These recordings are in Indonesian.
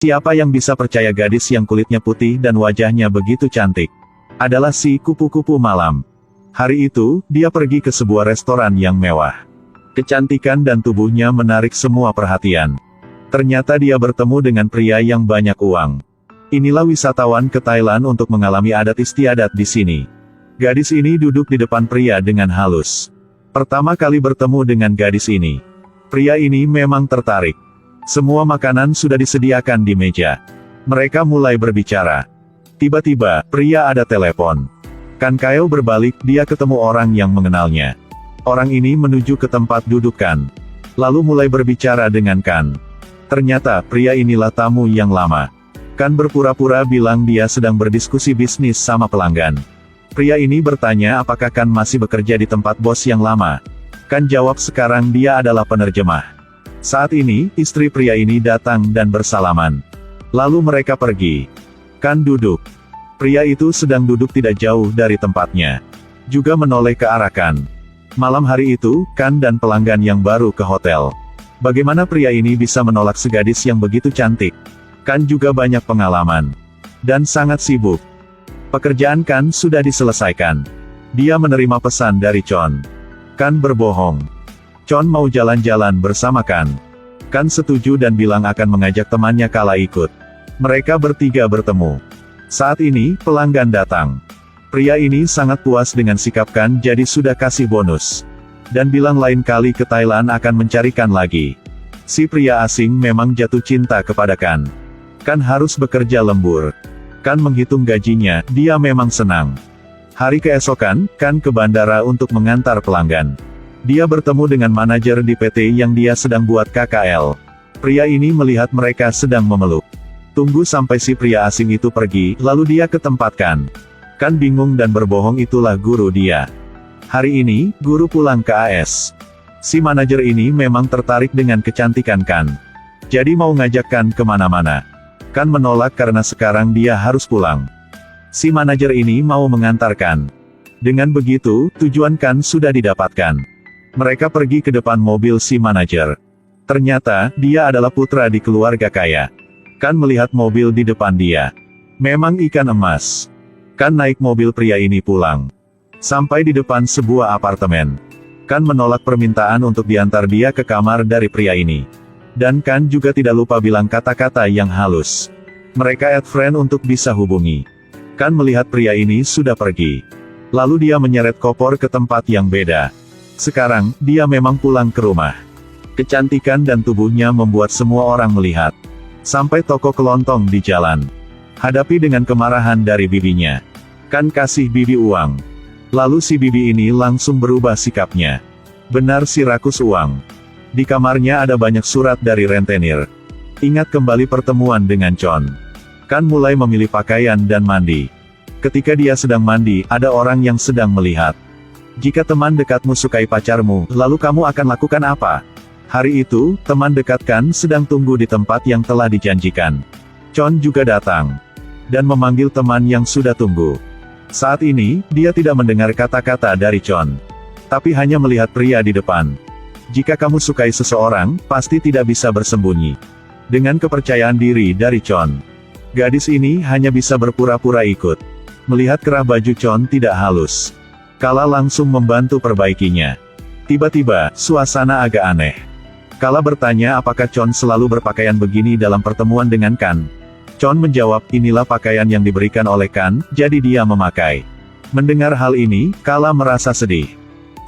Siapa yang bisa percaya gadis yang kulitnya putih dan wajahnya begitu cantik? Adalah si kupu-kupu malam. Hari itu, dia pergi ke sebuah restoran yang mewah. Kecantikan dan tubuhnya menarik semua perhatian. Ternyata dia bertemu dengan pria yang banyak uang. Inilah wisatawan ke Thailand untuk mengalami adat istiadat di sini. Gadis ini duduk di depan pria dengan halus. Pertama kali bertemu dengan gadis ini, pria ini memang tertarik. Semua makanan sudah disediakan di meja. Mereka mulai berbicara. Tiba-tiba, pria ada telepon. Kan Kaeo berbalik, dia ketemu orang yang mengenalnya. Orang ini menuju ke tempat duduk Kan. Lalu mulai berbicara dengan Kan. Ternyata, pria inilah tamu yang lama. Kan berpura-pura bilang dia sedang berdiskusi bisnis sama pelanggan. Pria ini bertanya apakah Kan masih bekerja di tempat bos yang lama. Kan jawab sekarang dia adalah penerjemah. Saat ini, istri pria ini datang dan bersalaman. Lalu mereka pergi. Kan duduk. Pria itu sedang duduk tidak jauh dari tempatnya. Juga menoleh ke arah Kan. Malam hari itu, Kan dan pelanggan yang baru ke hotel. Bagaimana pria ini bisa menolak segadis yang begitu cantik? Kan juga banyak pengalaman. Dan sangat sibuk. Pekerjaan Kan sudah diselesaikan. Dia menerima pesan dari Chon. Kan berbohong. Chon mau jalan-jalan bersama Kan. Kan setuju dan bilang akan mengajak temannya Kala ikut. Mereka bertiga bertemu. Saat ini, pelanggan datang. Pria ini sangat puas dengan sikap Kan jadi sudah kasih bonus. Dan bilang lain kali ke Thailand akan mencarikan lagi. Si pria asing memang jatuh cinta kepada Kan. Kan harus bekerja lembur. Kan menghitung gajinya, dia memang senang. Hari keesokan, Kan ke bandara untuk mengantar pelanggan. Dia bertemu dengan manajer di PT yang dia sedang buat KKL. Pria ini melihat mereka sedang memeluk. Tunggu sampai si pria asing itu pergi, lalu dia ke tempat Kan. Kan bingung dan berbohong itulah guru dia. Hari ini, guru pulang ke AS. Si manajer ini memang tertarik dengan kecantikan Kan. Jadi mau ngajak Kan kemana-mana. Kan menolak karena sekarang dia harus pulang. Si manajer ini mau mengantarkan. Dengan begitu, tujuan Kan sudah didapatkan. Mereka pergi ke depan mobil si manajer. Ternyata, dia adalah putra di keluarga kaya. Kan melihat mobil di depan dia. Memang ikan emas. Kan naik mobil pria ini pulang. Sampai di depan sebuah apartemen. Kan menolak permintaan untuk diantar dia ke kamar dari pria ini. Dan Kan juga tidak lupa bilang kata-kata yang halus. Mereka add friend untuk bisa hubungi. Kan melihat pria ini sudah pergi. Lalu dia menyeret koper ke tempat yang beda. Sekarang, dia memang pulang ke rumah. Kecantikan dan tubuhnya membuat semua orang melihat. Sampai toko kelontong di jalan. Hadapi dengan kemarahan dari bibinya. Kan kasih bibi uang. Lalu si bibi ini langsung berubah sikapnya. Benar si rakus uang. Di kamarnya ada banyak surat dari rentenir. Ingat kembali pertemuan dengan Chon. Kan mulai memilih pakaian dan mandi. Ketika dia sedang mandi, ada orang yang sedang melihat. Jika teman dekatmu sukai pacarmu, lalu kamu akan lakukan apa? Hari itu, teman dekat Kan sedang tunggu di tempat yang telah dijanjikan. Chon juga datang. Dan memanggil teman yang sudah tunggu. Saat ini, dia tidak mendengar kata-kata dari Chon. Tapi hanya melihat pria di depan. Jika kamu sukai seseorang, pasti tidak bisa bersembunyi. Dengan kepercayaan diri dari Chon. Gadis ini hanya bisa berpura-pura ikut. Melihat kerah baju Chon tidak halus. Kala langsung membantu perbaikinya. Tiba-tiba, suasana agak aneh. Kala bertanya apakah Chon selalu berpakaian begini dalam pertemuan dengan Kan. Chon menjawab, inilah pakaian yang diberikan oleh Kan, jadi dia memakai. Mendengar hal ini, Kala merasa sedih.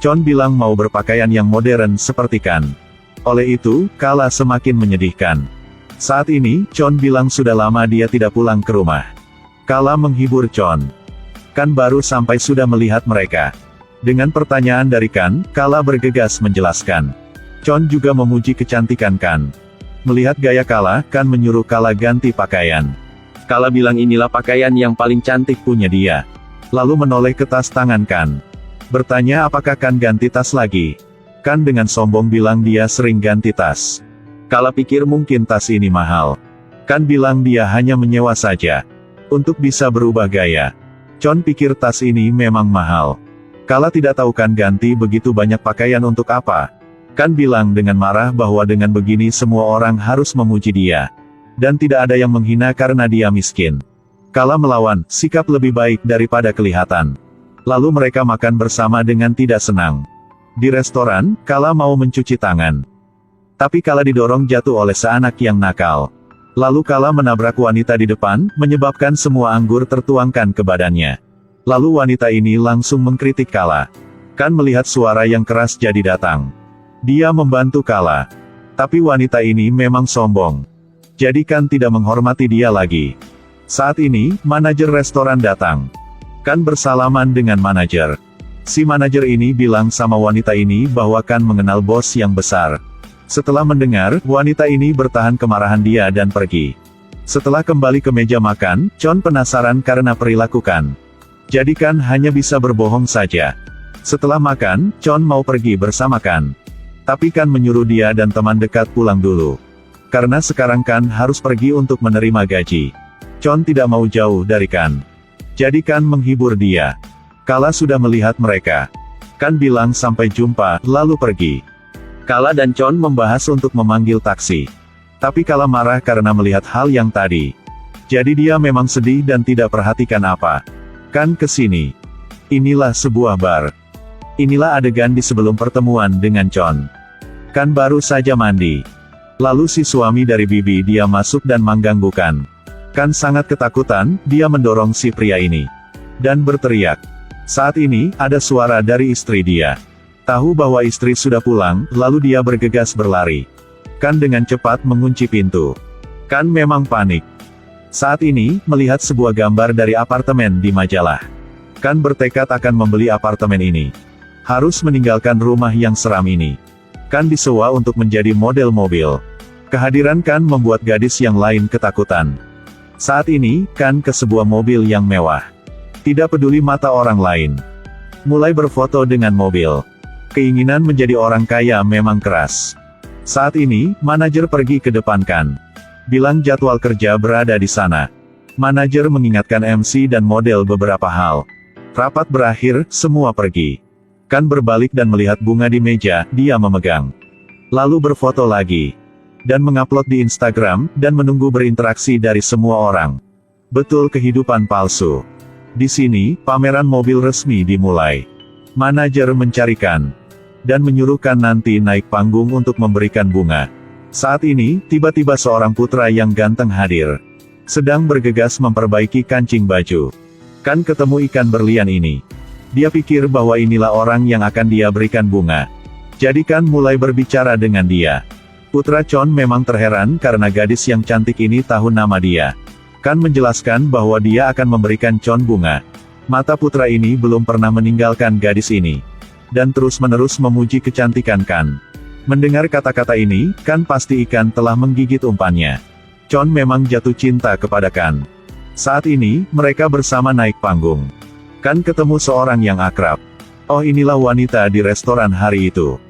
Chon bilang mau berpakaian yang modern seperti Kan. Oleh itu, Kala semakin menyedihkan. Saat ini, Chon bilang sudah lama dia tidak pulang ke rumah. Kala menghibur Chon. Kan baru sampai sudah melihat mereka. Dengan pertanyaan dari Kan, Kala bergegas menjelaskan. Chon juga memuji kecantikan Kan. Melihat gaya Kala, Kan menyuruh Kala ganti pakaian. Kala bilang inilah pakaian yang paling cantik punya dia. Lalu menoleh ke tas tangan Kan. Bertanya apakah Kan ganti tas lagi. Kan dengan sombong bilang dia sering ganti tas. Kala pikir mungkin tas ini mahal. Kan bilang dia hanya menyewa saja. Untuk bisa berubah gaya. Chon pikir tas ini memang mahal. Kala tidak tahu Kan ganti begitu banyak pakaian untuk apa. Kan bilang dengan marah bahwa dengan begini semua orang harus memuji dia. Dan tidak ada yang menghina karena dia miskin. Kala melawan, sikap lebih baik daripada kelihatan. Lalu mereka makan bersama dengan tidak senang. Di restoran, Kala mau mencuci tangan. Tapi Kala didorong jatuh oleh seanak yang nakal. Lalu Kala menabrak wanita di depan, menyebabkan semua anggur tertuangkan ke badannya. Lalu wanita ini langsung mengkritik Kala. Kan melihat suara yang keras jadi datang. Dia membantu Kala. Tapi wanita ini memang sombong. Jadi Kan tidak menghormati dia lagi. Saat ini, manajer restoran datang. Kan bersalaman dengan manajer. Si manajer ini bilang sama wanita ini bahwa Kan mengenal bos yang besar. Setelah mendengar, wanita ini bertahan kemarahan dia dan pergi. Setelah kembali ke meja makan, Chon penasaran karena perilaku Kan. Jadi Kan hanya bisa berbohong saja. Setelah makan, Chon mau pergi bersama Kan. Tapi Kan menyuruh dia dan teman dekat pulang dulu. Karena sekarang Kan harus pergi untuk menerima gaji. Chon tidak mau jauh dari Kan. Jadi Kan menghibur dia. Kala sudah melihat mereka. Kan bilang sampai jumpa, lalu pergi. Kala dan Chon membahas untuk memanggil taksi. Tapi Kala marah karena melihat hal yang tadi. Jadi dia memang sedih dan tidak perhatikan apa. Kan kesini. Inilah sebuah bar. Inilah adegan di sebelum pertemuan dengan Chon. Kan baru saja mandi. Lalu si suami dari bibi dia masuk dan mengganggu Kan. Kan sangat ketakutan, dia mendorong si pria ini. Dan berteriak. Saat ini, ada suara dari istri dia. Tahu bahwa istri sudah pulang, lalu dia bergegas berlari. Kan dengan cepat mengunci pintu. Kan memang panik. Saat ini, melihat sebuah gambar dari apartemen di majalah. Kan bertekad akan membeli apartemen ini. Harus meninggalkan rumah yang seram ini. Kan disewa untuk menjadi model mobil. Kehadiran Kan membuat gadis yang lain ketakutan. Saat ini, Kan ke sebuah mobil yang mewah. Tidak peduli mata orang lain. Mulai berfoto dengan mobil. Keinginan menjadi orang kaya memang keras. Saat ini, manajer pergi ke depan Kan. Bilang jadwal kerja berada di sana. Manajer mengingatkan MC dan model beberapa hal. Rapat berakhir, semua pergi. Kan berbalik dan melihat bunga di meja, dia memegang. Lalu berfoto lagi. Dan mengupload di Instagram, dan menunggu berinteraksi dari semua orang. Betul kehidupan palsu. Di sini, pameran mobil resmi dimulai. Manajer mencarikan. Dan menyuruhkan nanti naik panggung untuk memberikan bunga. Saat ini, tiba-tiba seorang putra yang ganteng hadir. Sedang bergegas memperbaiki kancing baju. Kan ketemu ikan berlian ini. Dia pikir bahwa inilah orang yang akan dia berikan bunga. Jadi Kan mulai berbicara dengan dia. Putra Chon memang terheran karena gadis yang cantik ini tahu nama dia. Kan menjelaskan bahwa dia akan memberikan Chon bunga. Mata putra ini belum pernah meninggalkan gadis ini. Dan terus-menerus memuji kecantikan Kan. Mendengar kata-kata ini, Kan pasti ikan telah menggigit umpannya. Chon memang jatuh cinta kepada Kan. Saat ini, mereka bersama naik panggung. Kan ketemu seorang yang akrab. Oh, inilah wanita di restoran hari itu.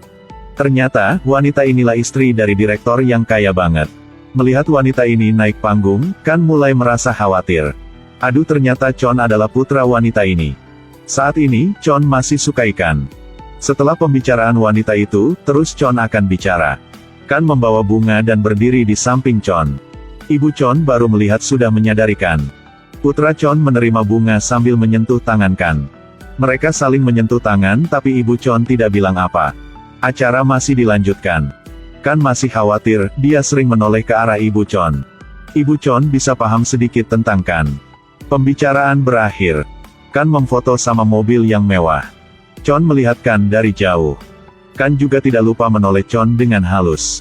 Ternyata, wanita inilah istri dari direktur yang kaya banget. Melihat wanita ini naik panggung, Kan mulai merasa khawatir. Aduh, ternyata Chon adalah putra wanita ini. Saat ini, Chon masih suka ikan. Setelah pembicaraan wanita itu, terus Chon akan bicara. Kan membawa bunga dan berdiri di samping Chon. Ibu Chon baru melihat sudah menyadari Kan. Putra Chon menerima bunga sambil menyentuh tangan Kan. Mereka saling menyentuh tangan tapi Ibu Chon tidak bilang apa. Acara masih dilanjutkan. Kan masih khawatir, dia sering menoleh ke arah Ibu Chon. Ibu Chon bisa paham sedikit tentang Kan. Pembicaraan berakhir. Kan memfoto sama mobil yang mewah. Chon melihat Kan dari jauh. Kan juga tidak lupa menoleh Chon dengan halus.